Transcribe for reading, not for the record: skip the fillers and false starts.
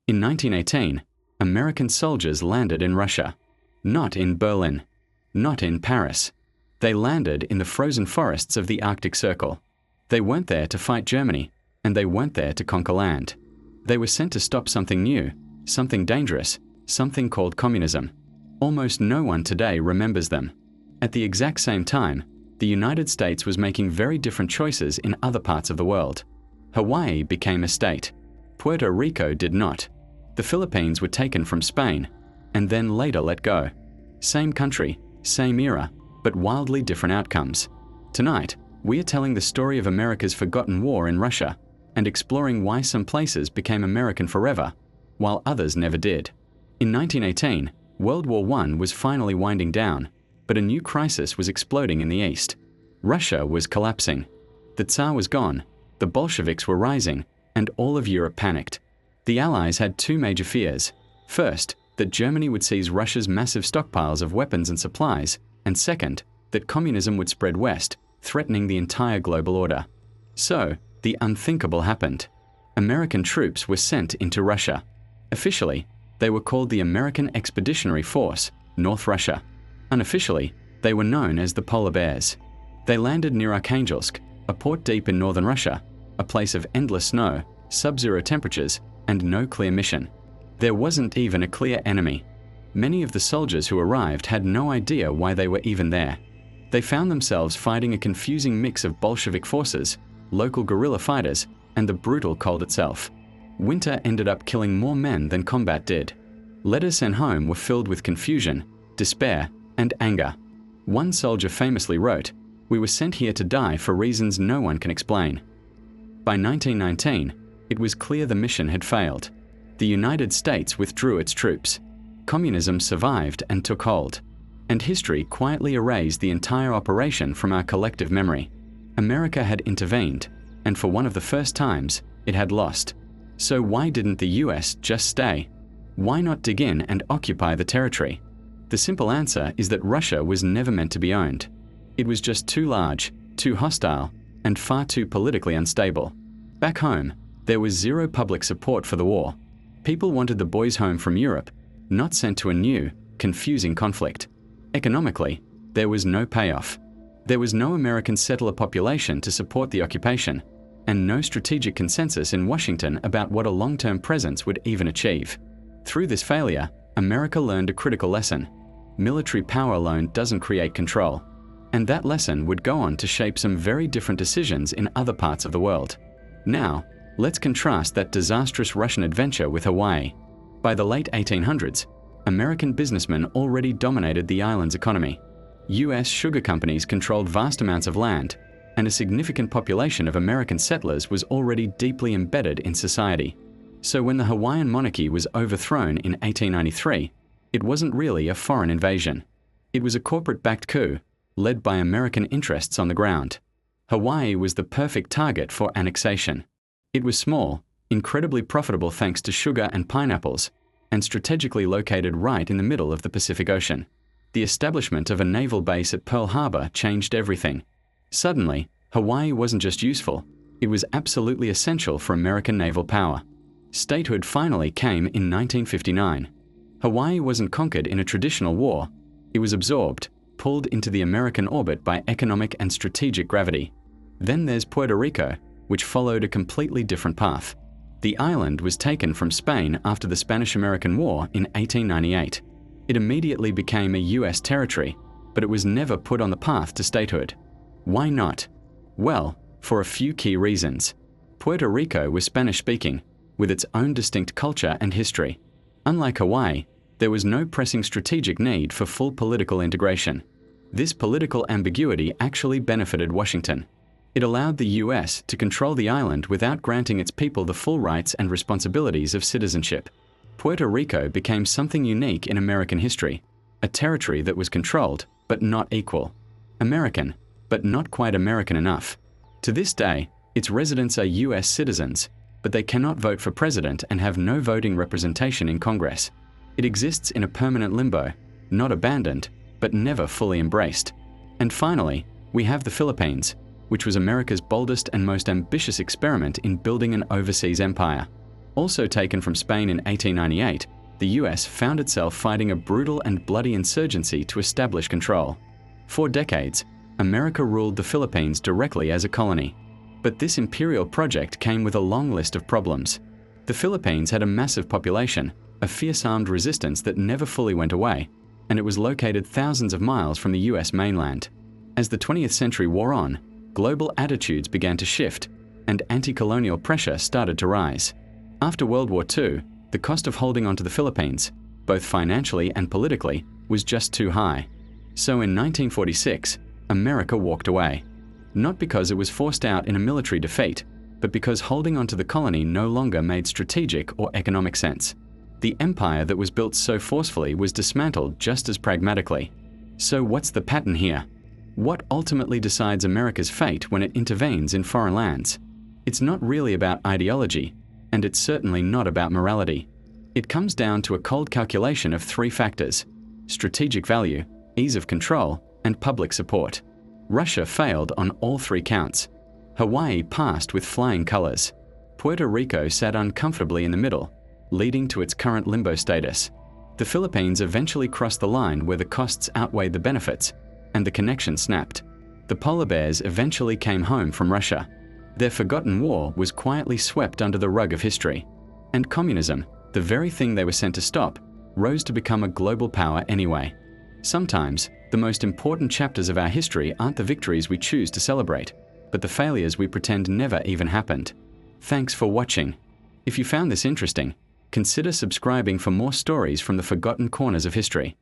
In 1918, American soldiers landed in Russia. Not in Berlin. Not in Paris. They landed in the frozen forests of the Arctic Circle. They weren't there to fight Germany, and they weren't there to conquer land. They were sent to stop something new, something dangerous, something called communism. Almost no one today remembers them. At the exact same time, the United States was making very different choices in other parts of the world. Hawaii became a state. Puerto Rico did not. The Philippines were taken from Spain, and then later let go. Same country, same era, but wildly different outcomes. Tonight, we are telling the story of America's forgotten war in Russia and exploring why some places became American forever, while others never did. In 1918, World War I was finally winding down, but a new crisis was exploding in the East. Russia was collapsing. The Tsar was gone, the Bolsheviks were rising, and all of Europe panicked. The Allies had two major fears. First, that Germany would seize Russia's massive stockpiles of weapons and supplies, and second, that communism would spread west, threatening the entire global order. So, the unthinkable happened. American troops were sent into Russia. Officially, they were called the American Expeditionary Force, North Russia. Unofficially, they were known as the Polar Bears. They landed near Arkhangelsk, a port deep in northern Russia, a place of endless snow, sub-zero temperatures, and no clear mission. There wasn't even a clear enemy. Many of the soldiers who arrived had no idea why they were even there. They found themselves fighting a confusing mix of Bolshevik forces, local guerrilla fighters, and the brutal cold itself. Winter ended up killing more men than combat did. Letters sent home were filled with confusion, despair, and anger. One soldier famously wrote, "We were sent here to die for reasons no one can explain." By 1919, it was clear the mission had failed. The United States withdrew its troops. Communism survived and took hold. And history quietly erased the entire operation from our collective memory. America had intervened, and for one of the first times, it had lost. So why didn't the US just stay? Why not dig in and occupy the territory? The simple answer is that Russia was never meant to be owned. It was just too large, too hostile, and far too politically unstable. Back home, there was zero public support for the war. People wanted the boys home from Europe, not sent to a new, confusing conflict. Economically, there was no payoff. There was no American settler population to support the occupation, and no strategic consensus in Washington about what a long-term presence would even achieve. Through this failure, America learned a critical lesson. Military power alone doesn't create control. And that lesson would go on to shape some very different decisions in other parts of the world. Now, let's contrast that disastrous Russian adventure with Hawaii. By the late 1800s, American businessmen already dominated the island's economy. US sugar companies controlled vast amounts of land, and a significant population of American settlers was already deeply embedded in society. So when the Hawaiian monarchy was overthrown in 1893, it wasn't really a foreign invasion. It was a corporate-backed coup, led by American interests on the ground. Hawaii was the perfect target for annexation. It was small, incredibly profitable thanks to sugar and pineapples, and strategically located right in the middle of the Pacific Ocean. The establishment of a naval base at Pearl Harbor changed everything. Suddenly, Hawaii wasn't just useful, it was absolutely essential for American naval power. Statehood finally came in 1959. Hawaii wasn't conquered in a traditional war. It was absorbed, pulled into the American orbit by economic and strategic gravity. Then there's Puerto Rico, which followed a completely different path. The island was taken from Spain after the Spanish-American War in 1898. It immediately became a US territory, but it was never put on the path to statehood. Why not? Well, for a few key reasons. Puerto Rico was Spanish-speaking, with its own distinct culture and history. Unlike Hawaii, there was no pressing strategic need for full political integration. This political ambiguity actually benefited Washington. It allowed the US to control the island without granting its people the full rights and responsibilities of citizenship. Puerto Rico became something unique in American history, a territory that was controlled, but not equal. American, but not quite American enough. To this day, its residents are US citizens, but they cannot vote for president and have no voting representation in Congress. It exists in a permanent limbo, not abandoned, but never fully embraced. And finally, we have the Philippines, which was America's boldest and most ambitious experiment in building an overseas empire. Also taken from Spain in 1898, the US found itself fighting a brutal and bloody insurgency to establish control. For decades, America ruled the Philippines directly as a colony. But this imperial project came with a long list of problems. The Philippines had a massive population, a fierce armed resistance that never fully went away, and it was located thousands of miles from the US mainland. As the 20th century wore on, global attitudes began to shift, and anti-colonial pressure started to rise. After World War II, the cost of holding on to the Philippines, both financially and politically, was just too high. So in 1946, America walked away. Not because it was forced out in a military defeat, but because holding onto the colony no longer made strategic or economic sense. The empire that was built so forcefully was dismantled just as pragmatically. So what's the pattern here? What ultimately decides America's fate when it intervenes in foreign lands? It's not really about ideology, and it's certainly not about morality. It comes down to a cold calculation of three factors: strategic value, ease of control, and public support. Russia failed on all three counts. Hawaii passed with flying colors. Puerto Rico sat uncomfortably in the middle, leading to its current limbo status. The Philippines eventually crossed the line where the costs outweighed the benefits, and the connection snapped. The polar bears eventually came home from Russia. Their forgotten war was quietly swept under the rug of history. And communism, the very thing they were sent to stop, rose to become a global power anyway. Sometimes, the most important chapters of our history aren't the victories we choose to celebrate, but the failures we pretend never even happened. Thanks for watching. If you found this interesting, consider subscribing for more stories from the forgotten corners of history.